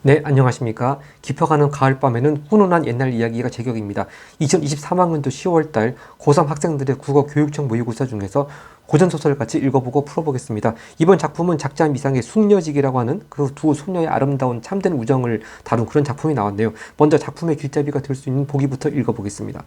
네, 안녕하십니까. 깊어가는 가을밤에는 훈훈한 옛날 이야기가 제격입니다. 2023학년도 10월달 고3 학생들의 국어 교육청 모의고사 중에서 고전소설을 같이 읽어보고 풀어보겠습니다. 이번 작품은 작자 미상의 숙녀직이라고 하는 그 두 소녀의 아름다운 참된 우정을 다룬 그런 작품이 나왔네요. 먼저 작품의 길잡이가 될 수 있는 보기부터 읽어보겠습니다.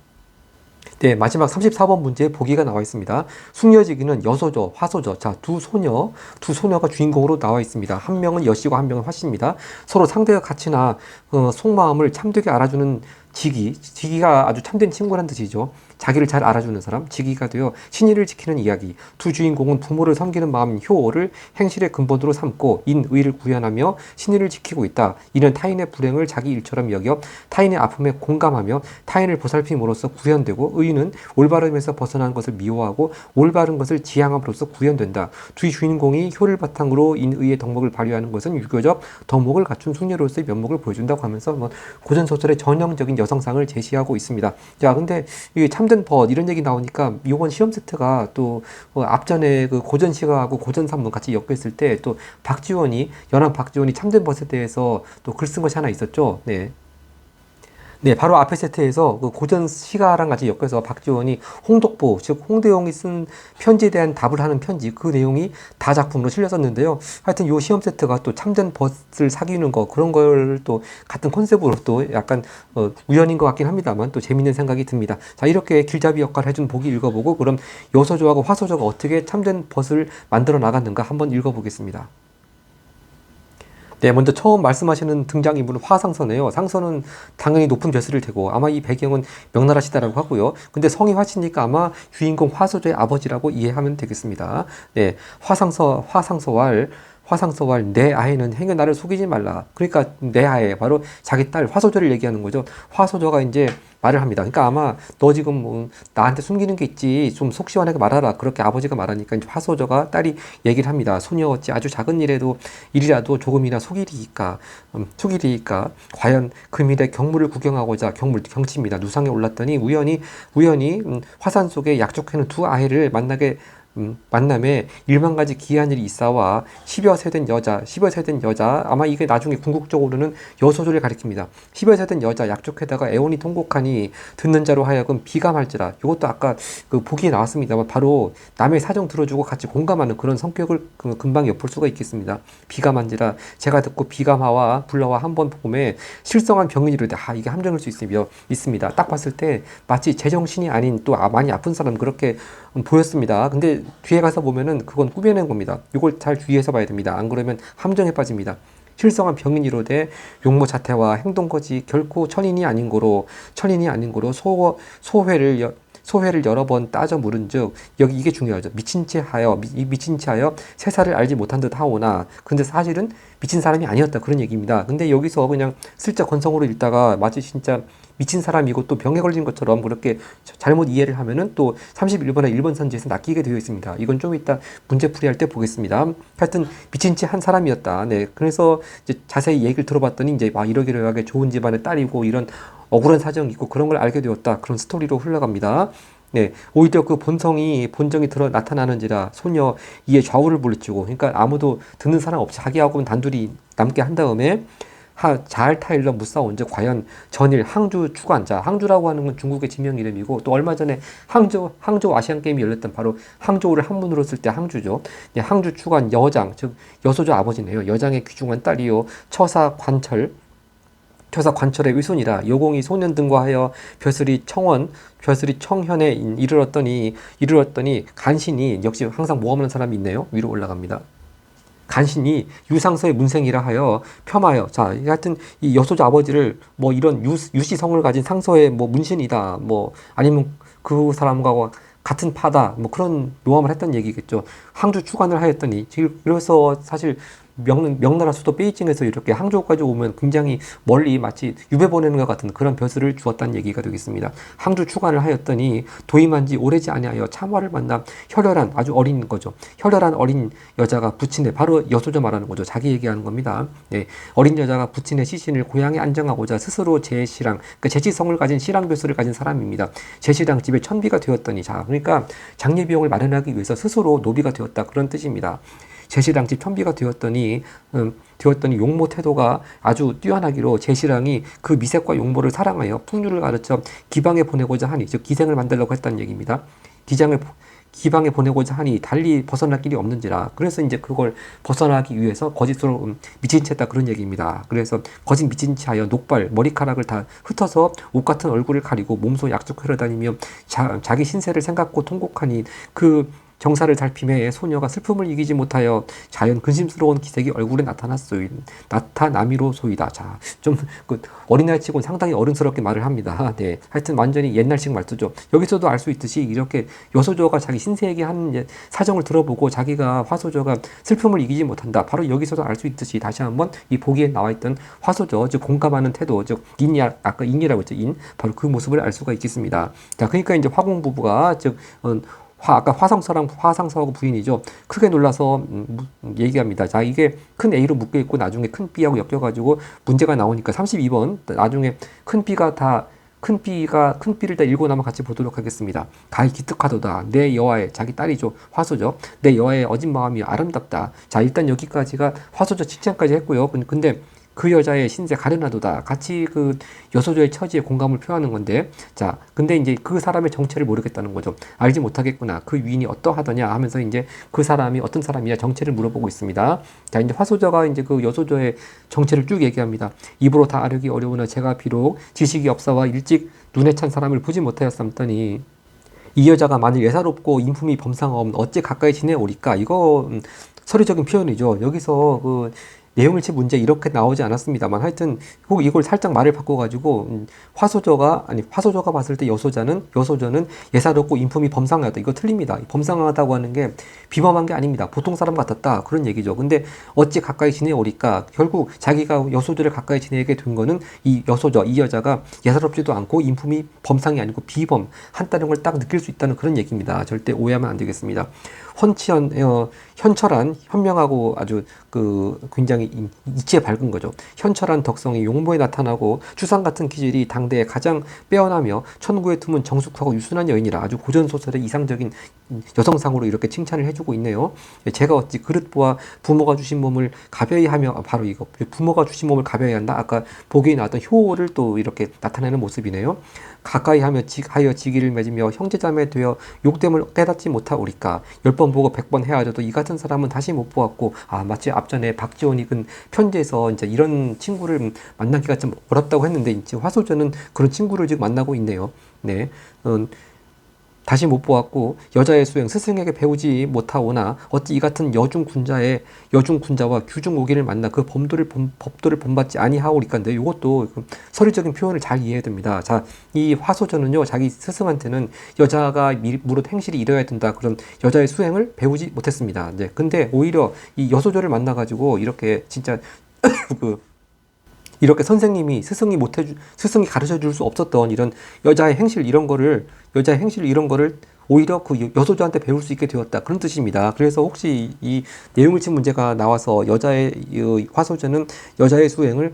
네, 마지막 34번 문제에 보기가 나와 있습니다. 숙녀지기는 여소저, 화소저. 자, 두 소녀가 주인공으로 나와 있습니다. 한 명은 여시고 한 명은 화씨입니다. 서로 상대의 가치나 속마음을 참되게 알아주는 지기가 아주 참된 친구란 뜻이죠. 자기를 잘 알아주는 사람, 지기가 되어 신의를 지키는 이야기. 두 주인공은 부모를 섬기는 마음인 효를 행실의 근본으로 삼고 인의를 구현하며 신의를 지키고 있다. 이는 타인의 불행을 자기 일처럼 여겨 타인의 아픔에 공감하며 타인을 보살핌으로써 구현되고, 의는 올바름에서 벗어난 것을 미워하고 올바른 것을 지향함으로써 구현된다. 두 주인공이 효를 바탕으로 인의의 덕목을 발휘하는 것은 유교적 덕목을 갖춘 숙녀로서의 면목을 보여준다고 하면서 고전소설의 전형적인 여성상을 제시하고 있습니다. 자, 근데 이게 참된 벗 이런 얘기 나오니까 이번 시험 세트가 또 앞전에 그 고전 시가하고 고전 산문 같이 엮였을 때 또 연합 박지원이 참된 벗에 대해서 또 글 쓴 것이 하나 있었죠. 네. 네, 바로 앞에 세트에서 그 고전 시가랑 같이 엮여서 박지원이 홍독보, 즉 홍대용이 쓴 편지에 대한 답을 하는 편지, 그 내용이 다 작품으로 실렸었는데요. 하여튼 요 시험 세트가 또 참된 벗을 사귀는 거, 그런 걸 또 같은 컨셉으로 또 약간 우연인 것 같긴 합니다만 또 재밌는 생각이 듭니다. 자, 이렇게 길잡이 역할을 해준 보기 읽어보고, 그럼 여소조하고 화소조가 어떻게 참된 벗을 만들어 나갔는가 한번 읽어보겠습니다. 네, 먼저 처음 말씀하시는 등장인물은 화상서네요. 상서는 당연히 높은 벼슬을 대고, 아마 이 배경은 명나라 시대라고 하고요. 근데 성이 화씨니까 아마 주인공 화소조의 아버지라고 이해하면 되겠습니다. 네, 화상서왈 내 아이는 행여 나를 속이지 말라. 그러니까 내 아이, 바로 자기 딸 화소조를 얘기하는 거죠. 화소조가 이제 말을 합니다. 그러니까 아마 너 지금 뭐 나한테 숨기는 게 있지, 좀 속 시원하게 말하라. 그렇게 아버지가 말하니까 이제 화소조가 딸이 얘기를 합니다. 소녀 어찌 아주 작은 일이라도 조금이나 속일이니까 과연 금일에 경물을 구경하고자, 경치입니다. 누상에 올랐더니 우연히 화산 속에 약속해놓은 두 아이를 만남에 1만 가지 기이한 일이 있사와 10여 세 된 여자, 아마 이게 나중에 궁극적으로는 여소조를 가리킵니다. 10여 세 된 여자 약족에다가 애원이 통곡하니 듣는 자로 하여금 비감할지라. 이것도 아까 그 보기에 나왔습니다만 바로 남의 사정 들어주고 같이 공감하는 그런 성격을 금방 엿볼 수가 있겠습니다. 비감한지라 제가 듣고 비감하와 불러와 한 번 봄에 실성한 병인이로되 이게 함정일 수 있습니다. 딱 봤을 때 마치 제정신이 아닌 또 많이 아픈 사람 그렇게 보였습니다. 근데 뒤에 가서 보면은 그건 꾸며낸 겁니다. 이걸 잘 주의해서 봐야 됩니다. 안 그러면 함정에 빠집니다. 실성한 병인이로되 용모 자태와 행동거지 결코 천인이 아닌 고로 소회를 여러 번 따져 물은즉, 여기 이게 중요하죠. 미친 채 하여 세사를 알지 못한 듯 하오나, 근데 사실은 미친 사람이 아니었다, 그런 얘기입니다. 근데 여기서 그냥 슬쩍 건성으로 읽다가 마치 진짜 미친 사람이고 또 병에 걸린 것처럼 그렇게 잘못 이해를 하면은 또 31번에 1번 선지에서 낚이게 되어 있습니다. 이건 좀 이따 문제풀이 할 때 보겠습니다. 하여튼 미친 채 한 사람이었다. 네, 그래서 이제 자세히 얘기를 들어봤더니 이제 이러기러하게 좋은 집안의 딸이고 이런 억울한 사정이 있고 그런 걸 알게 되었다. 그런 스토리로 흘러갑니다. 네, 오히려 그 본정이 나타나는지라 소녀 이에 좌우를 물리치고, 그러니까 아무도 듣는 사람 없이 자기하고는 단둘이 남게 한 다음에 잘 타일러 무사온즉 과연 전일 항주 추관자, 항주라고 하는 건 중국의 지명 이름이고, 또 얼마 전에 항저우 아시안 게임이 열렸던 바로 항저우를 한문으로 쓸 때 항주죠. 네, 항주 추관 여장, 즉 여소조 아버지네요. 여장의 귀중한 딸이요 처사 관철의 의손이라. 요공이 소년 등과 하여 벼슬이 청현에 이르렀더니 간신이, 역시 항상 모험하는 사람이 있네요. 위로 올라갑니다. 간신히 유상서의 문생이라 하여 폄하여. 자, 하여튼 이 여소자 아버지를 이런 유씨성을 가진 상서의 문신이다, 아니면 그 사람과 같은 파다, 그런 묘함을 했던 얘기겠죠. 항주 추관을 하였더니, 그래서 사실 명나라 수도 베이징에서 이렇게 항저우까지 오면 굉장히 멀리 마치 유배 보내는 것 같은 그런 벼슬을 주었다는 얘기가 되겠습니다. 항주 추관을 하였더니 도임한 지 오래지 아니하여 참화를 만나 혈혈한, 아주 어린 거죠. 혈혈한 어린 여자가 부친의, 바로 여소저 말하는 거죠. 자기 얘기하는 겁니다. 네, 어린 여자가 부친의 시신을 고향에 안정하고자 스스로 그러니까 제지성을 가진 시랑 벼슬을 가진 사람입니다. 제시랑 집에 천비가 되었더니, 자, 그러니까 장례비용을 마련하기 위해서 스스로 노비가 되었다, 그런 뜻입니다. 제시랑 집 천비가 되었더니 용모 태도가 아주 뛰어나기로 제시랑이 그 미색과 용모를 사랑하여 풍류를 가르쳐 기방에 보내고자 하니, 즉 기생을 만들려고 했다는 얘기입니다. 기방에 보내고자 하니 달리 벗어날 길이 없는지라. 그래서 이제 그걸 벗어나기 위해서 거짓으로 미친 채 했다, 그런 얘기입니다. 그래서 거짓 미친 채 하여 녹발 머리카락을 다 흩어서 옷 같은 얼굴을 가리고 몸소 약속하러 다니며 자기 신세를 생각고 통곡하니 그 정사를 살피매 소녀가 슬픔을 이기지 못하여 자연 근심스러운 기색이 얼굴에 나타남이로소이다. 자, 좀 그 어린아이 치고는 상당히 어른스럽게 말을 합니다. 네, 하여튼 완전히 옛날식 말투죠. 여기서도 알 수 있듯이 이렇게 여소조가 자기 신세에게 하는 사정을 들어보고 자기가 화소조가 슬픔을 이기지 못한다. 바로 여기서도 알 수 있듯이 다시 한번 이 보기에 나와 있던 화소조, 즉 공감하는 태도, 즉 아까 인이라고 했죠. 바로 그 모습을 알 수가 있겠습니다. 자, 그러니까 이제 화공 부부가 즉 아까 화상서하고 부인이죠. 크게 놀라서 얘기합니다. 자, 이게 큰 A로 묶여 있고 나중에 큰 B하고 엮여가지고 문제가 나오니까 32번 나중에 큰 B를 다 읽고 나면 같이 보도록 하겠습니다. 가히 기특하도다. 내 여아의, 자기 딸이죠. 화소죠. 내 여아의 어진 마음이 아름답다. 자, 일단 여기까지가 화소죠. 칭찬까지 했고요. 근데 그 여자의 신세 가련하도다. 같이 그 여소조의 처지에 공감을 표하는 건데, 자, 근데 이제 그 사람의 정체를 모르겠다는 거죠. 알지 못하겠구나. 그 위인이 어떠하더냐 하면서 이제 그 사람이 어떤 사람이냐 정체를 물어보고 있습니다. 자, 이제 화소조가 이제 그 여소조의 정체를 쭉 얘기합니다. 입으로 다 아르기 어려우나 제가 비록 지식이 없어와 일찍 눈에 찬 사람을 보지 못하였삼더니 이 여자가 만일 예사롭고 인품이 범상하면 어찌 가까이 지내오리까. 이거 서류적인 표현이죠. 여기서 그 내용일치 문제 이렇게 나오지 않았습니다만 하여튼 이걸 살짝 말을 바꿔가지고 화소조가 봤을 때 여소조는 예사롭고 인품이 범상하다. 이거 틀립니다. 범상하다고 하는 게 비범한 게 아닙니다. 보통 사람 같았다, 그런 얘기죠. 근데 어찌 가까이 지내오리까. 결국 자기가 여소조를 가까이 지내게 된 거는 이 여자가 예사롭지도 않고 인품이 범상이 아니고 비범한다는 걸 딱 느낄 수 있다는 그런 얘기입니다. 절대 오해하면 안 되겠습니다. 현철한, 현명하고 아주 굉장히 이치에 밝은 거죠. 현철한 덕성이 용모에 나타나고 추상 같은 기질이 당대에 가장 빼어나며 천구에 드문 정숙하고 유순한 여인이라. 아주 고전소설의 이상적인 여성상으로 이렇게 칭찬을 해주고 있네요. 제가 어찌 그릇 보아 부모가 주신 몸을 가벼이 하며, 바로 이거 부모가 주신 몸을 가벼이 한다. 아까 보기에 나왔던 효를 또 이렇게 나타내는 모습이네요. 가까이 하여 지기를 맺으며 형제자매 되어 욕됨을 깨닫지 못하오리까. 10번 보고 100번 헤어져도 이 같은 사람은 다시 못 보았고. 마치 앞전에 박지원이 근 편지에서 이제 이런 친구를 만나기가 좀 어렵다고 했는데 이제 화소조는 그런 친구를 지금 만나고 있네요. 네. 다시 못 보았고 여자의 수행 스승에게 배우지 못하오나 어찌 이 같은 여중군자와 규중오기를 만나 그 법도를 본받지 아니하오리까인데, 이것도 서류적인 표현을 잘 이해해야 됩니다. 자, 이 화소전은요 자기 스승한테는 여자가 무릇 행실이 이뤄야 된다, 그런 여자의 수행을 배우지 못했습니다. 네, 근데 오히려 이 여소조를 만나가지고 이렇게 진짜 이렇게 스승이 가르쳐 줄 수 없었던 이런 여자의 행실 이런 거를 오히려 그 여소조한테 배울 수 있게 되었다, 그런 뜻입니다. 그래서 혹시 이 내용일치 문제가 나와서 화소조는 여자의 수행을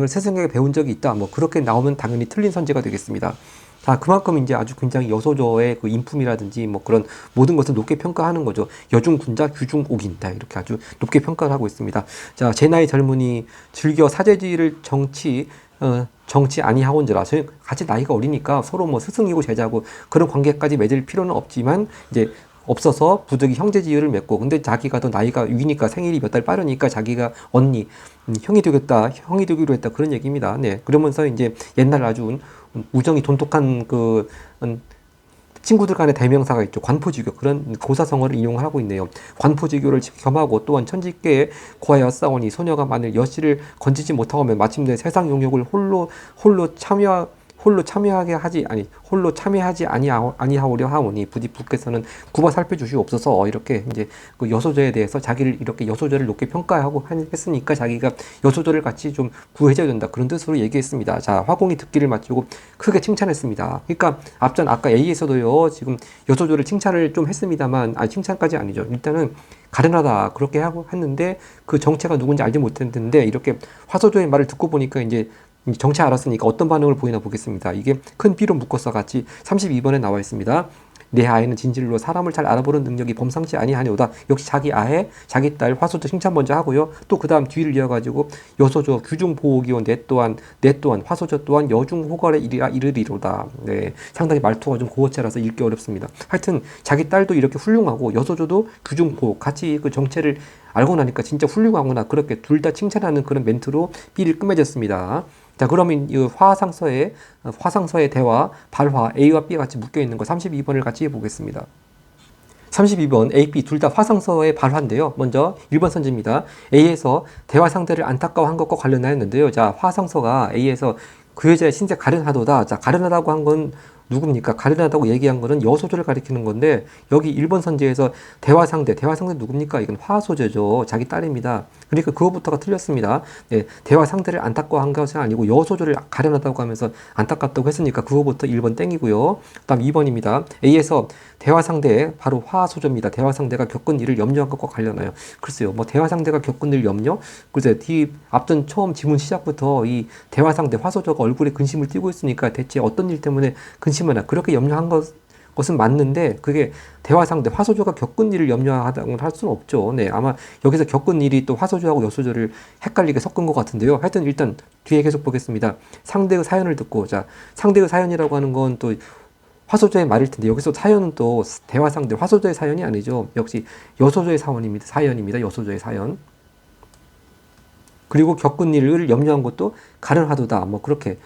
스승에게 배운 적이 있다, 뭐 그렇게 나오면 당연히 틀린 선지가 되겠습니다. 자, 그만큼 이제 아주 굉장히 여소조의 그 인품이라든지 뭐 그런 모든 것을 높게 평가하는 거죠. 여중군자, 규중옥인다, 이렇게 아주 높게 평가를 하고 있습니다. 자, 제 나이 젊으니 즐겨 사제지를 정치 아니하온지라. 저희 같이 나이가 어리니까 서로 뭐 스승이고 제자고 그런 관계까지 맺을 필요는 없지만 이제 없어서 부득이 형제지위를 맺고, 근데 자기가 더 나이가 위니까 생일이 몇 달 빠르니까 자기가 언니, 형이 되기로 했다, 그런 얘기입니다. 네, 그러면서 이제 옛날 아주 우정이 돈독한 친구들 간의 대명사가 있죠. 관포지교, 그런 고사성어를 인용하고 있네요. 관포지교를 겸하고 또한 천지께 고하여 싸우니 소녀가 만일 여씨를 건지지 못하면 마침내 세상 용욕을 홀로 참여하지 아니하오려 하오니 부디 부께서는 굽어 살펴주시옵소서. 이렇게 이제 그 여소조에 대해서 자기를 이렇게 여소조를 높게 평가하고 했으니까 자기가 여소조를 같이 좀 구해줘야 된다, 그런 뜻으로 얘기했습니다. 자, 화공이 듣기를 마치고 크게 칭찬했습니다. 그러니까 아까 A에서도요 지금 여소조를 칭찬을 좀 했습니다만, 칭찬까지 아니죠. 일단은 가련하다 그렇게 하고 했는데 그 정체가 누군지 알지 못했는데 이렇게 화소조의 말을 듣고 보니까 이제 정체 알았으니까 어떤 반응을 보이나 보겠습니다. 이게 큰 B로 묶어서 같이 32번에 나와 있습니다. 내 아이는 진실로 사람을 잘 알아보는 능력이 범상치 아니하니오다. 역시 자기 아해, 자기 딸 화소조 칭찬 먼저 하고요. 또 그 다음 뒤를 이어가지고 여소조 규중보호기원 내 또한 화소조 또한 여중호걸에 이르리로다. 네, 상당히 말투가 좀 고어체라서 읽기 어렵습니다. 하여튼 자기 딸도 이렇게 훌륭하고 여소조도 규중보호 같이 그 정체를 알고 나니까 진짜 훌륭하구나. 그렇게 둘 다 칭찬하는 그런 멘트로 B를 끝맺었습니다. 자, 그러면 이 화상서의 대화, 발화, A와 B가 같이 묶여 있는 거 32번을 같이 해보겠습니다. 32번 A, B 둘 다 화상서의 발화인데요. 먼저 1번 선지입니다. A에서 대화 상대를 안타까워한 것과 관련하였는데요. 자, 화상서가 A에서 그 여자의 신세 가련하도다. 자, 가련하다고 한 건 누굽니까? 가련하다고 얘기한 거는 여소조를 가리키는 건데 여기 1번 선지에서 대화 상대 누굽니까? 이건 화소조죠. 자기 딸입니다. 그러니까 그거부터가 틀렸습니다. 네, 대화 상대를 안타까워한 것이 아니고 여소조를 가련하다고 하면서 안타깝다고 했으니까 그거부터 1번 땡이고요. 그 다음 2번입니다. A에서 대화 상대 바로 화소조입니다. 대화 상대가 겪은 일을 염려한 것과 관련하여. 글쎄요, 뭐 대화 상대가 겪은 일 염려? 글쎄, 앞전 처음 지문 시작부터 이 대화 상대 화소조가 얼굴에 근심을 띠고 있으니까 대체 어떤 일 때문에 근심하나 그렇게 염려한 것은 맞는데 그게 대화 상대 화소조가 겪은 일을 염려하다고 할 수는 없죠. 네, 아마 여기서 겪은 일이 또 화소조하고 여소조를 헷갈리게 섞은 것 같은데요. 하여튼 일단 뒤에 계속 보겠습니다. 상대의 사연을 듣고, 자, 상대의 사연이라고 하는 건 또 화소조의 말일 텐데 여기서 사연은 또 대화 상대 화소조의 사연이 아니죠. 역시 여소조의 사연입니다. 여소조의 사연. 그리고 겪은 일을 염려한 것도 가련하도다. 뭐 그렇게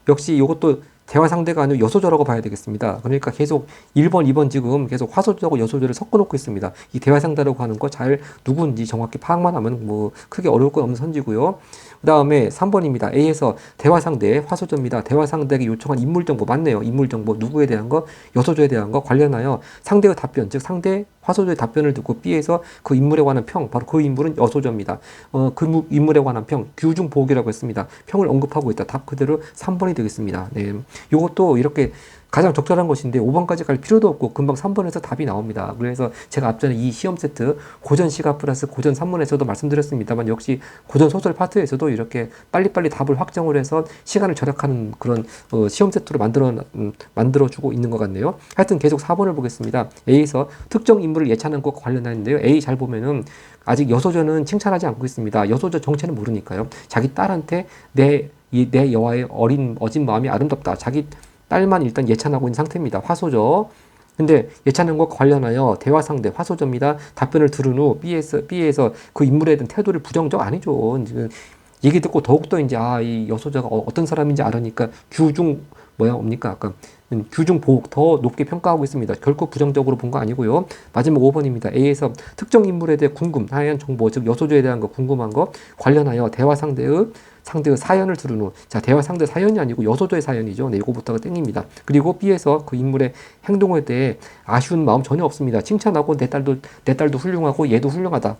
역시 이것도 대화 상대가 아니고 여소조라고 봐야 되겠습니다. 그러니까 계속 1번, 2번 지금 계속 화소조하고 여소조를 섞어놓고 있습니다. 이 대화 상대라고 하는 거 잘 누구인지 정확히 파악만 하면 뭐 크게 어려울 건 없는 선지고요. 그 다음에 3번입니다. A에서 대화 상대 화소조입니다. 대화 상대에게 요청한 인물 정보 맞네요. 인물 정보 누구에 대한 거, 여소조에 대한 거 관련하여 상대의 답변, 즉 상대 화소조의 답변을 듣고 B에서 그 인물에 관한 평, 바로 그 인물은 여소조입니다. 그 인물에 관한 평, 규중보기라고 했습니다. 평을 언급하고 있다. 답 그대로 3번이 되겠습니다. 네, 이것도 이렇게 가장 적절한 것인데 5번까지 갈 필요도 없고 금방 3번에서 답이 나옵니다. 그래서 제가 앞전에 이 시험 세트 고전 시각 플러스 고전 3문에서도 말씀드렸습니다만 역시 고전 소설 파트에서도 이렇게 빨리빨리 답을 확정을 해서 시간을 절약하는 그런 시험 세트로 만들어주고 있는 것 같네요. 하여튼 계속 4번을 보겠습니다. A에서 특정 인물을 예찬한 것과 관련하는데요. A 잘 보면은 아직 여소조는 칭찬하지 않고 있습니다. 여소조 정체는 모르니까요. 자기 딸한테 내 여와의 어진 마음이 아름답다. 자기 딸만 일단 예찬하고 있는 상태입니다. 화소조. 근데 예찬한 것과 관련하여 대화 상대 화소조입니다. 답변을 들은 후 B에서 그 인물에 대한 태도를 부정적 아니죠. 얘기 듣고 더욱더 이제 이 여소조가 어떤 사람인지 알으니까 아까 규중 보호 더 높게 평가하고 있습니다. 결코 부정적으로 본 거 아니고요. 마지막 5번입니다. A에서 특정 인물에 대해 궁금한 정보, 즉 여소조에 대한 거 궁금한 거 관련하여 대화 상대의 사연을 들은 후, 자, 대화 상대 사연이 아니고 여소조의 사연이죠. 네, 이거부터가 땡깁니다. 그리고 B에서 그 인물의 행동에 대해 아쉬운 마음 전혀 없습니다. 칭찬하고 내 딸도 훌륭하고 얘도 훌륭하다.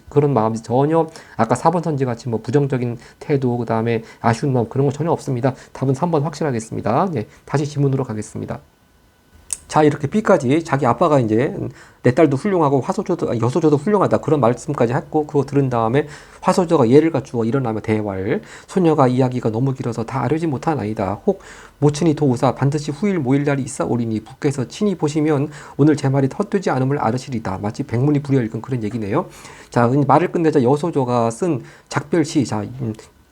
그런 마음이 전혀 아까 4번 선지 같이 뭐 부정적인 태도, 그 다음에 아쉬운 마음 그런 거 전혀 없습니다. 답은 3번 확실하겠습니다. 네, 다시 지문으로 가겠습니다. 자, 이렇게 B까지 자기 아빠가 이제 내 딸도 훌륭하고 여소조도 훌륭하다 그런 말씀까지 했고 그거 들은 다음에 화소조가 예를 갖추어 일어나며 대화를 소녀가 이야기가 너무 길어서 다 아려지 못한 아이다. 혹 모친이 도우사 반드시 후일 모일 날이 있어오리니 부께서 친히 보시면 오늘 제 말이 헛되지 않음을 알으시리다. 마치 백문이 불여 읽은 그런 얘기네요. 자, 말을 끝내자 여소조가 쓴 작별시. 자,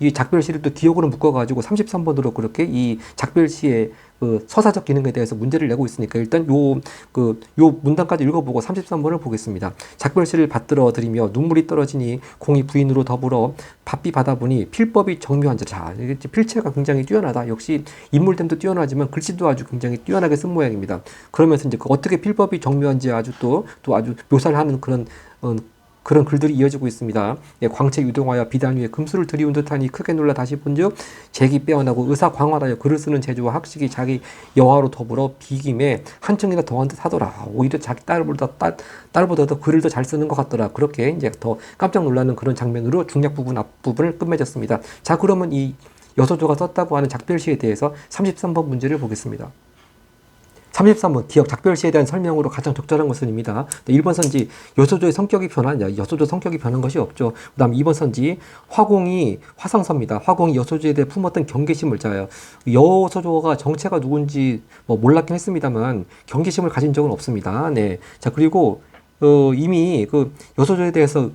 이 작별시를 또 기억으로 묶어가지고 33번으로 그렇게 이 작별시의 그 서사적 기능에 대해서 문제를 내고 있으니까 일단 요 문단까지 읽어보고 33번을 보겠습니다. 작별시를 받들어 드리며 눈물이 떨어지니 공이 부인으로 더불어 바삐 받아보니 필법이 정묘한 자. 자, 필체가 굉장히 뛰어나다. 역시 인물됨도 뛰어나지만 글씨도 아주 굉장히 뛰어나게 쓴 모양입니다. 그러면서 이제 어떻게 필법이 정묘한지 아주 또 아주 묘사를 하는 그런 글들이 이어지고 있습니다. 예, 광채 유동하여 비단 위에 금수를 들이운 듯하니 크게 놀라 다시 본즉 재기 빼어나고 의사 광활하여 글을 쓰는 재주와 학식이 자기 여화로 더불어 비김에 한층이나 더한 듯 하더라. 오히려 자기 딸보다 더 글을 더 잘 쓰는 것 같더라. 그렇게 이제 더 깜짝 놀라는 그런 장면으로 중략 부분 앞부분을 끝맺었습니다. 자, 그러면 이 여소조가 썼다고 하는 작별시에 대해서 33번 문제를 보겠습니다. 33번 기억 작별시에 대한 설명으로 가장 적절한 것은입니다. 네, 1번 선지 여소조의 성격이 변하냐? 여소조 성격이 변한 것이 없죠. 그 다음 2번 선지 화공이 화상서입니다. 화공이 여소조에 대해 품었던 경계심을 자요. 여소조가 정체가 누군지 뭐 몰랐긴 했습니다만 경계심을 가진 적은 없습니다. 네. 자, 그리고 이미 그 여소조에 대해서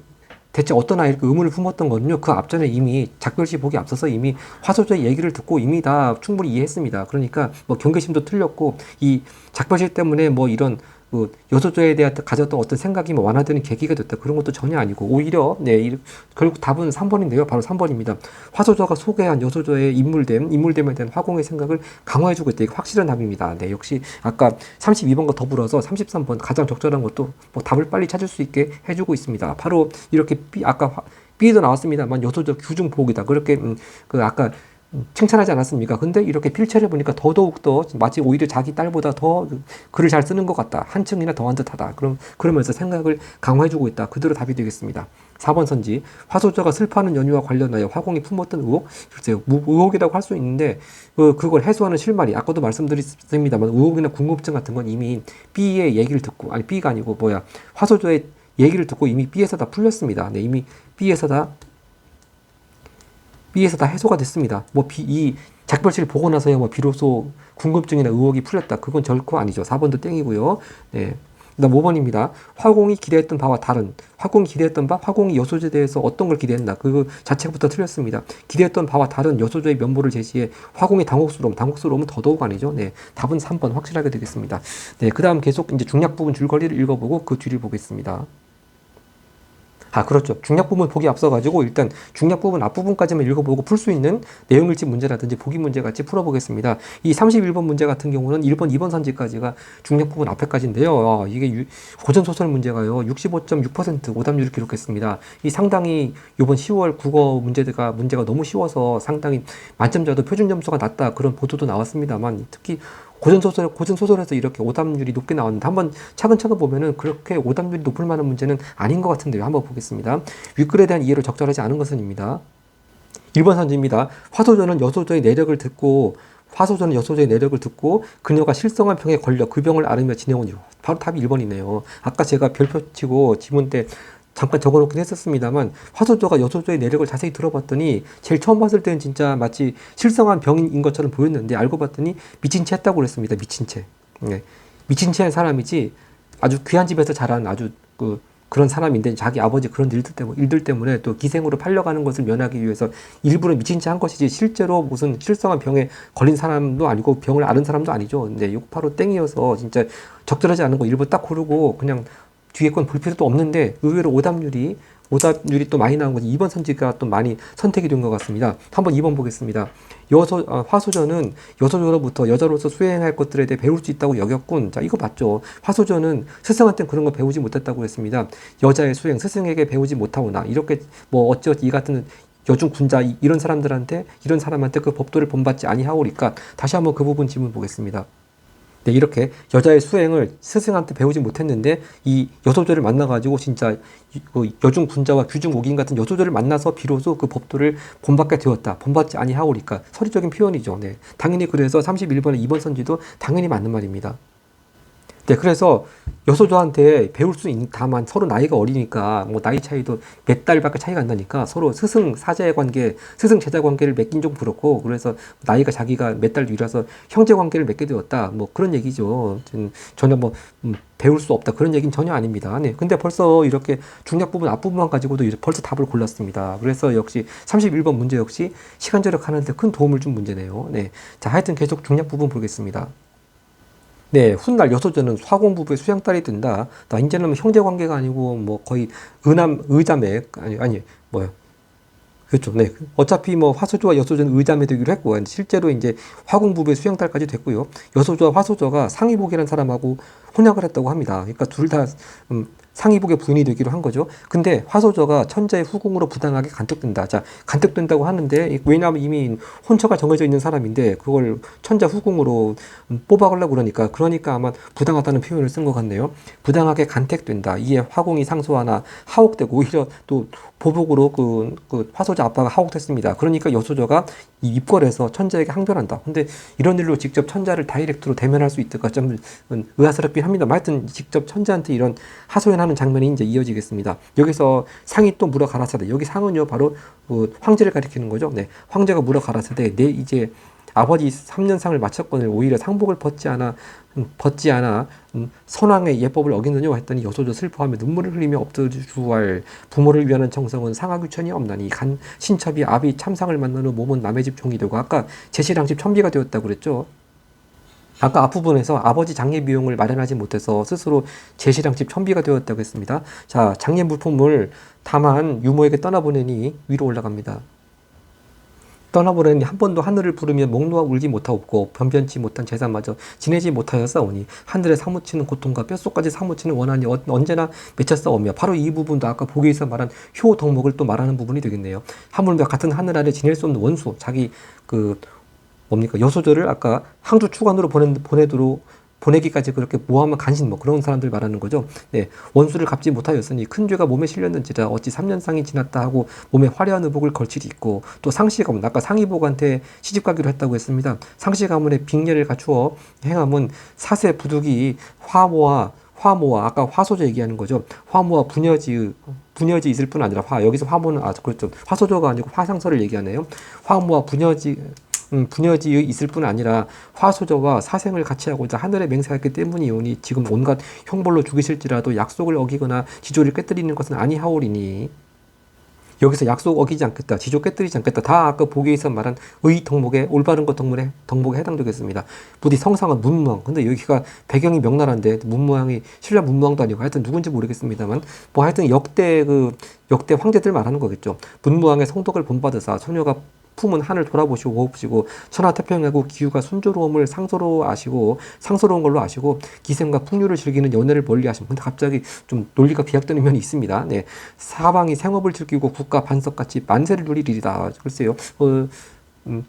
대체 어떤 아이일까 의문을 품었던 거는요. 그 앞전에 이미 작별시 보기 앞서서 이미 화소조의 얘기를 듣고 이미 다 충분히 이해했습니다. 그러니까 뭐 경계심도 틀렸고 이 작별시 때문에 뭐 이런 그 여소조에 대해 가졌던 어떤 생각이 뭐 완화되는 계기가 됐다. 그런 것도 전혀 아니고 오히려 결국 답은 3번인데요. 바로 3번입니다. 화소조가 소개한 여소조의 인물됨에 대한 화공의 생각을 강화해주고 있다. 이게 확실한 답입니다. 네, 역시 아까 32번과 더불어서 33번 가장 적절한 것도 뭐 답을 빨리 찾을 수 있게 해주고 있습니다. 바로 이렇게 아까 B도 나왔습니다만 여소조 규중 보기다. 그렇게 그 아까 칭찬하지 않았습니까? 근데 이렇게 필체를 보니까 더더욱 마치 오히려 자기 딸보다 더 글을 잘 쓰는 것 같다. 한층이나 더한 듯하다. 그러면서 생각을 강화해주고 있다. 그대로 답이 되겠습니다. 4번 선지 화소조가 슬퍼하는 연유와 관련하여 화공이 품었던 의혹, 글쎄요, 의혹이라고 할 수 있는데 그걸 해소하는 실마리, 아까도 말씀드렸습니다만 의혹이나 궁금증 같은 건 이미 B의 얘기를 듣고, 아니 B가 아니고 화소조의 얘기를 듣고 이미 B에서 다 풀렸습니다. 네, 이미 B에서 다 해소가 됐습니다. 이 작별시를 보고 나서야 비로소 궁금증이나 의혹이 풀렸다. 그건 결코 아니죠. 4번도 땡이고요. 네. 그다음 5번입니다. 화공이 기대했던 바와 다른, 화공이 여소조에 대해서 어떤 걸 기대했나, 그 자체부터 틀렸습니다. 기대했던 바와 다른 여소조의 면모를 제시해 화공이 당혹스러움은 더더욱 아니죠. 네. 답은 3번 확실하게 되겠습니다. 네. 그 다음 계속 이제 중략 부분 줄거리를 읽어보고 그 뒤를 보겠습니다. 그렇죠. 중략 부분 보기 앞서가지고 일단 중략 부분 앞부분까지만 읽어보고 풀 수 있는 내용일지 문제라든지 보기 문제 같이 풀어보겠습니다. 이 31번 문제 같은 경우는 1번, 2번 선지까지가 중략 부분 앞에까지인데요. 이게 고전소설 문제가요. 65.6% 오답률을 기록했습니다. 이 상당히 이번 10월 국어 문제가 너무 쉬워서 상당히 만점자도 표준 점수가 낮다. 그런 보도도 나왔습니다만 특히 고전소설에서 이렇게 오답률이 높게 나왔는데 한번 차근차근 보면은 그렇게 오답률이 높을 만한 문제는 아닌 것 같은데요. 한번 보겠습니다. 윗글에 대한 이해로 적절하지 않은 것은입니다. 1번 선지입니다. 화소조는 여소조의 내력을 듣고 그녀가 실성한 병에 걸려 그 병을 앓으며 지내온 이유. 바로 답이 1번이네요. 아까 제가 별표 치고 지문 때 잠깐 적어놓긴 했었습니다만 화소조가 여소조의 내력을 자세히 들어봤더니 제일 처음 봤을 때는 진짜 마치 실성한 병인 것처럼 보였는데 알고 봤더니 미친 채 했다고 그랬습니다. 미친 채. 네. 미친 채 한 사람이지 아주 귀한 집에서 자란 아주 그런 사람인데 자기 아버지 그런 일들 때문에 또 기생으로 팔려가는 것을 면하기 위해서 일부러 미친 채 한 것이지 실제로 무슨 실성한 병에 걸린 사람도 아니고 병을 앓은 사람도 아니죠. 근데 685 땡이어서 진짜 적절하지 않은 거 일부 딱 고르고 그냥 뒤에 건 볼 필요도 없는데 의외로 오답률이 또 많이 나온 거지. 2번 선지가 또 많이 선택이 된 것 같습니다. 한번 2번 보겠습니다. 화소조는 여소조로부터 여자로서 수행할 것들에 대해 배울 수 있다고 여겼군. 자, 이거 맞죠. 화소조는 스승한테는 그런 거 배우지 못했다고 했습니다. 여자의 수행, 스승에게 배우지 못하거나 이렇게 어찌어찌 이 같은 여중 군자 이런 사람한테 그 법도를 본받지 아니하오리까. 다시 한번 그 부분 질문 보겠습니다. 네, 이렇게 여자의 수행을 스승한테 배우지 못했는데 이 여소조를 만나가지고 진짜 여중 군자와 규중 옥인 같은 여소조를 만나서 비로소 그 법도를 본받게 되었다. 본받지 아니하오리까. 서류적인 표현이죠. 네, 당연히 그래서 31번에 2번 선지도 당연히 맞는 말입니다. 네, 그래서 여소조한테 배울 수 다만 서로 나이가 어리니까 나이 차이도 몇 달밖에 차이가 안 나니까 서로 스승 사제 관계, 스승 제자 관계를 맺긴 좀 그렇고 그래서 나이가 자기가 몇 달 뒤라서 형제 관계를 맺게 되었다. 그런 얘기죠. 전혀 배울 수 없다. 그런 얘기는 전혀 아닙니다. 네, 근데 벌써 이렇게 중략 부분 앞부분만 가지고도 벌써 답을 골랐습니다. 그래서 역시 31번 문제 역시 시간 절약하는데 큰 도움을 준 문제네요. 네, 자, 하여튼 계속 중략 부분 보겠습니다. 네, 훗날 여소조는 화공부부의 수양딸이 된다. 이제는 형제 관계가 아니고 거의 의자매 그렇죠. 네, 어차피 화소조와 여소조는 의자매 되기로 했고 실제로 이제 화공부부의 수양딸까지 됐고요. 여소조와 화소조가 상의복이라는 사람하고 혼약을 했다고 합니다. 그러니까 둘 다 상의복의 부인이 되기로 한 거죠. 근데 화소저가 천자의 후궁으로 부당하게 간택된다. 자, 간택된다고 하는데 왜냐하면 이미 혼처가 정해져 있는 사람인데 그걸 천자 후궁으로 뽑아가려고 그러니까 아마 부당하다는 표현을 쓴 것 같네요. 부당하게 간택된다. 이에 화궁이 상소하나 하옥되고 오히려 또 보복으로 그 화소저 아빠가 하옥됐습니다. 그러니까 여소저가 이 입궐해서 천자에게 항변한다. 근데 이런 일로 직접 천자를 다이렉트로 대면할 수 있을까 좀 의아스럽긴 합니다. 하여튼 직접 천자한테 이런 하소연하는 장면이 이제 이어지겠습니다. 여기서 상이 또 물어 가라사대. 여기 상은요 바로 황제를 가리키는 거죠. 네, 황제가 물어 가라사대. 내 이제 아버지 3년상을 마쳤거늘 오히려 상복을 벗지 않아 선왕의 예법을 어기느냐 했더니 여소저 슬퍼하며 눈물을 흘리며 엎드주할 부모를 위하는 정성은 상하규천이 없나니 간 신첩이 아비 참상을 만난 후 몸은 남의 집 종이 되고 아까 제시랑 집 천비가 되었다고 그랬죠. 아까 앞부분에서 아버지 장례 비용을 마련하지 못해서 스스로 제시랑 집 천비가 되었다고 했습니다. 자, 장례 물품을 다만 유모에게 떠나보내니 위로 올라갑니다. 떠나보내니 한 번도 하늘을 부르며 목 놓아 울지 못하옵고 변변치 못한 재산마저 지내지 못하였사오니 하늘에 사무치는 고통과 뼛속까지 사무치는 원한이 언제나 맺혔사오며 바로 이 부분도 아까 보기에서 말한 효 덕목을 또 말하는 부분이 되겠네요. 하물며 같은 하늘 아래 지낼 수 없는 원수, 자기 여소저를 아까 항주 추관으로 보내기까지 그렇게 모함한 간신 그런 사람들 말하는 거죠. 네, 원수를 갚지 못하였으니 큰 죄가 몸에 실렸는지라 어찌 3년상이 지났다 하고 몸에 화려한 의복을 걸칠이 있고 또 상시 가문 아까 상의복한테 시집 가기로 했다고 했습니다. 상시 가문의 빅례를 갖추어 행함은 사세 부득이 화모와 아까 화소저 얘기하는 거죠. 화모와 부녀지 있을 뿐 아니라 여기서 화모는 그렇죠. 화소저가 아니고 화상서를 얘기하네요. 화모와 부녀지의 있을 뿐 아니라 화소저와 사생을 같이 하고자 하늘에 맹세하였기 때문이오니 지금 온갖 형벌로 죽이실지라도 약속을 어기거나 지조를 깨뜨리는 것은 아니하오리니 여기서 약속 어기지 않겠다, 지조 깨뜨리지 않겠다 다 아까 보기에서 말한 의 덕목에 올바른 것 덕목에 해당되겠습니다. 부디 성상은 문무왕, 근데 여기가 배경이 명나라인데 문무왕이 신라 문무왕도 아니고 하여튼 누군지 모르겠습니다만 하여튼 역대 황제들 말하는 거겠죠. 문무왕의 성덕을 본받으사 소녀가 품은 하늘 돌아보시고 호흡시고 천하태평하고 기후가 순조로움을 상소로운 걸로 아시고 기생과 풍류를 즐기는 연애를 멀리하시고 근데 갑자기 좀 논리가 비약되는 면이 있습니다. 네, 사방이 생업을 즐기고 국가 반석같이 만세를 누리리이다. 글쎄요.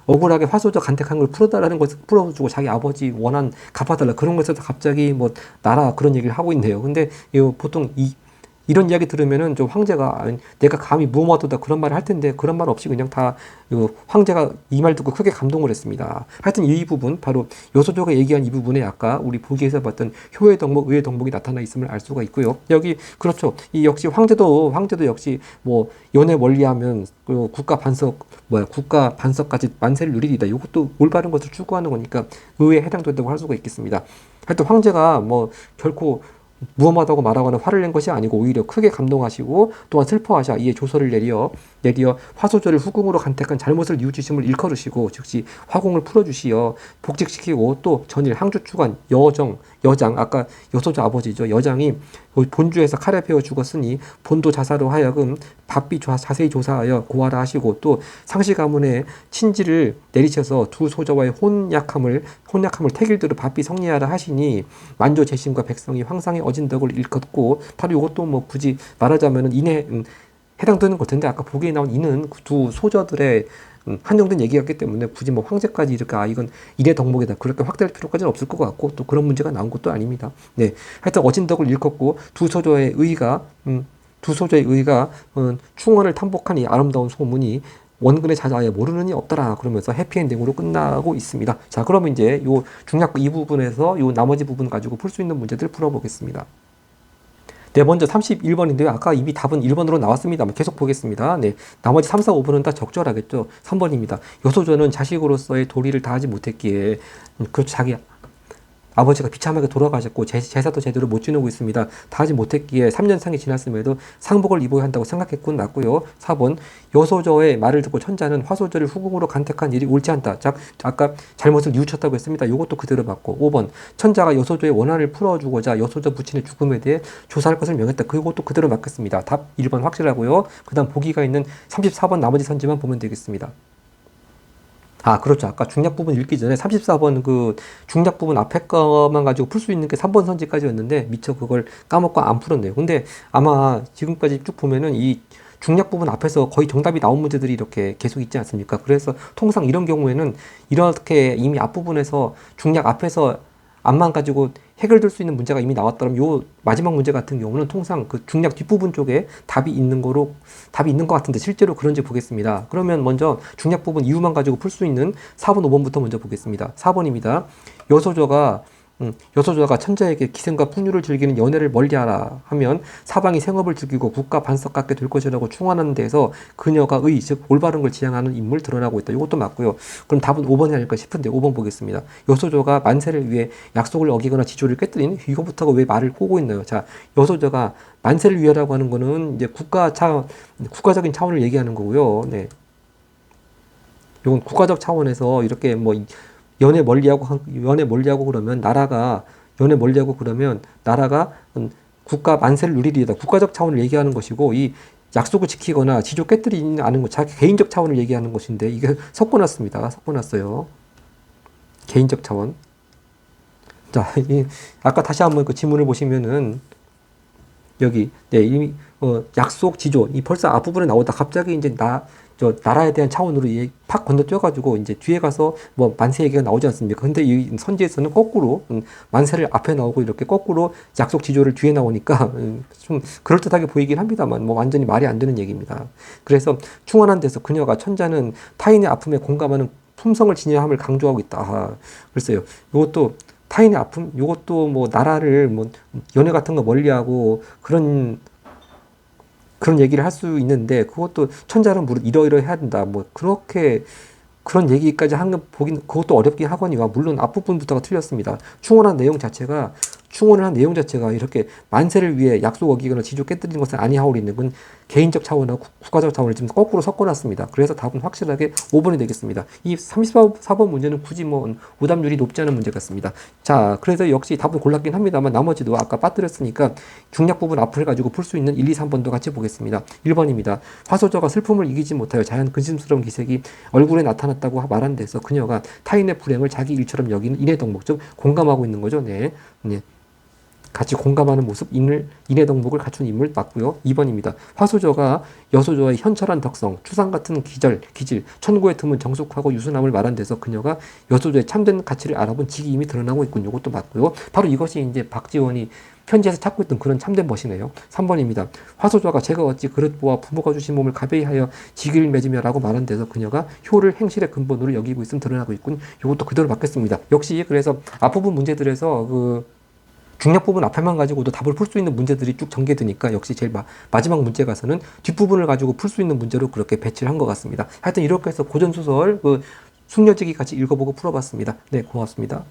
억울하게 화소저 간택한 걸 풀어달라는 것을 풀어주고 자기 아버지 원한 갚아달라 그런 것에서 갑자기 나라 그런 얘기를 하고 있네요. 근데 보통 이런 이야기 들으면은 좀 황제가 내가 감히 무엄하도다 그런 말을 할 텐데 그런 말 없이 그냥 다 황제가 이 말 듣고 크게 감동을 했습니다. 하여튼 이 부분 바로 여소저가 얘기한 이 부분에 아까 우리 보기에서 봤던 효의 덕목, 의의 덕목이 나타나 있음을 알 수가 있고요. 여기 그렇죠. 이 역시 황제도 역시 연애 원리하면 국가 반석까지 만세를 누리리다. 이것도 올바른 것을 추구하는 거니까 의에 해당된다고 할 수가 있겠습니다. 하여튼 황제가 결코 무엄하다고 말하거나 화를 낸 것이 아니고 오히려 크게 감동하시고 또한 슬퍼하셔 이에 조서를 내려 화소저를 후궁으로 간택한 잘못을 뉘우치심을 일컬으시고 즉시 화공을 풀어주시어 복직시키고 또 전일 항주추관 여장 아까 여소저 아버지죠. 여장이 본주에서 칼에 베어 죽었으니 본도 자사로 하여금 바삐 자세히 조사하여 고하라 하시고 또 상시 가문의 친지를 내리셔서 두 소저와의 혼약함을 태길대로 바삐 성리하라 하시니 만조 재신과 백성이 황상의 어진 덕을 일컫고 바로 이것도 굳이 말하자면은 인해 해당되는 것 같은데 아까 보기에 나온 이는 두 소저들의 한정된 얘기였기 때문에 굳이 황제까지 이렇게 이건 인의 덕목이다 그렇게 확대할 필요까지는 없을 것 같고 또 그런 문제가 나온 것도 아닙니다. 네, 하여튼 어진 덕을 일컫고 두 소저의 의가 충원을 탐복한 이 아름다운 소문이 원근의 자자에 모르는 이 없더라 그러면서 해피엔딩으로 끝나고 있습니다. 자, 그러면 이제 요 중략 이 부분에서 요 나머지 부분 가지고 풀 수 있는 문제들 풀어보겠습니다. 네, 먼저 31번인데요. 아까 이미 답은 1번으로 나왔습니다만 계속 보겠습니다. 네, 나머지 3, 4, 5번은 다 적절하겠죠. 3번입니다. 여소저는 자식으로서의 도리를 다하지 못했기에 자기 아버지가 비참하게 돌아가셨고 제사도 제대로 못 지내고 있습니다. 다 하지 못했기에 3년상이 지났음에도 상복을 입어야 한다고 생각했군 났고요. 4번 여소저의 말을 듣고 천자는 화소저를 후궁으로 간택한 일이 옳지 않다. 아까 잘못을 뉘우쳤다고 했습니다. 이것도 그대로 맞고 5번 천자가 여소저의 원한을 풀어주고자 여소저 부친의 죽음에 대해 조사할 것을 명했다. 그것도 그대로 맞겠습니다. 답 1번 확실하고요. 그 다음 보기가 있는 34번 나머지 선지만 보면 되겠습니다. 아, 그렇죠. 아까 중략 부분 읽기 전에 34번 그 중략 부분 앞에 거만 가지고 풀 수 있는 게 3번 선지까지였는데 미처 그걸 까먹고 안 풀었네요. 근데 아마 지금까지 쭉 보면은 이 중략 부분 앞에서 거의 정답이 나온 문제들이 이렇게 계속 있지 않습니까? 그래서 통상 이런 경우에는 이렇게 이미 앞부분에서 중략 앞에서 앞만 가지고 해결될 수 있는 문제가 이미 나왔다면 요 마지막 문제 같은 경우는 통상 그 중략 뒷부분 쪽에 답이 있는 것 같은데 실제로 그런지 보겠습니다. 그러면 먼저 중략 부분 이유만 가지고 풀 수 있는 4번, 5번부터 먼저 보겠습니다. 4번입니다. 여소저가 천자에게 기생과 풍류를 즐기는 연애를 멀리하라 하면 사방이 생업을 즐기고 국가 반석 같게 될 것이라고 충언하는 데에서 그녀가 즉 올바른 걸 지향하는 인물 드러나고 있다. 이것도 맞고요. 그럼 답은 5번이 아닐까 싶은데 5번 보겠습니다. 여소저가 만세를 위해 약속을 어기거나 지조를 깨뜨린 이거부터가 왜 말을 꼬고 있나요? 자, 여소저가 만세를 위해라고 하는 거는 이제 국가적인 차원을 얘기하는 거고요. 네. 이건 국가적 차원에서 이렇게 뭐 연애 멀리하고 그러면 나라가 국가 만세를 누리리다. 국가적 차원을 얘기하는 것이고 이 약속을 지키거나 지조 깨뜨리지 않은 것, 자기 개인적 차원을 얘기하는 것인데 이게 섞어놨습니다. 섞어놨어요. 개인적 차원. 자, 아까 다시 한번 그 지문을 보시면은 여기 이미 약속 지조 이 벌써 앞부분에 나오다 갑자기 이제 나라에 대한 차원으로 팍 건너뛰어가지고 이제 뒤에 가서 뭐 만세 얘기가 나오지 않습니까? 근데 이 선지에서는 거꾸로 만세를 앞에 나오고 이렇게 거꾸로 약속 지조를 뒤에 나오니까 좀 그럴듯하게 보이긴 합니다만 뭐 완전히 말이 안 되는 얘기입니다. 그래서 충원한 데서 그녀가 천자는 타인의 아픔에 공감하는 품성을 지녀함을 강조하고 있다. 글쎄요. 이것도 타인의 아픔, 이것도 뭐 나라를 뭐 연애 같은 거 멀리하고 그런 얘기를 할 수 있는데 그것도 천자는 무릇 이러이러해야 된다. 뭐 그렇게 그런 얘기까지 하는 거 보긴 그것도 어렵긴 하거니와 물론 앞부분부터가 틀렸습니다. 충원을 한 내용 자체가 이렇게 만세를 위해 약속 어기거나 지조 깨뜨리는 것을 아니하오리는 건 개인적 차원과 국가적 차원을 지금 거꾸로 섞어놨습니다. 그래서 답은 확실하게 5번이 되겠습니다. 이 34번 문제는 굳이 뭐 오답률이 높지 않은 문제 같습니다. 자, 그래서 역시 답을 골랐긴 합니다만 나머지도 아까 빠뜨렸으니까 중략 부분 앞을 가지고 풀 수 있는 1, 2, 3번도 같이 보겠습니다. 1번입니다. 화소저가 슬픔을 이기지 못하여 자연 근심스러운 기색이 얼굴에 나타났다고 말한 데서 그녀가 타인의 불행을 자기 일처럼 여기는 인해덕목, 즉 공감하고 있는 거죠. 네. 같이 공감하는 모습, 인해덕목을 갖춘 인물 맞고요. 2번입니다. 화소저가 여소저의 현철한 덕성, 추상 같은 기질, 천고의 틈은 정숙하고 유순함을 말한 데서 그녀가 여소저의 참된 가치를 알아본 직임이 드러나고 있군요. 이것도 맞고요. 바로 이것이 이제 박지원이 편지에서 찾고 있던 그런 참된 멋이네요. 3번입니다. 화소저가 제가 어찌 그릇 보아 부모가 주신 몸을 가베이 하여 직위를 맺으며 라고 말한 데서 그녀가 효를 행실의 근본으로 여기고 있음 드러나고 있군. 이것도 그대로 맞겠습니다. 역시 그래서 앞부분 문제들에서 중략 부분 앞에만 가지고도 답을 풀 수 있는 문제들이 쭉 전개되니까 역시 제일 마지막 문제 가서는 뒷부분을 가지고 풀 수 있는 문제로 그렇게 배치를 한 것 같습니다. 하여튼 이렇게 해서 고전소설 숙녀지기 같이 읽어보고 풀어봤습니다. 네, 고맙습니다.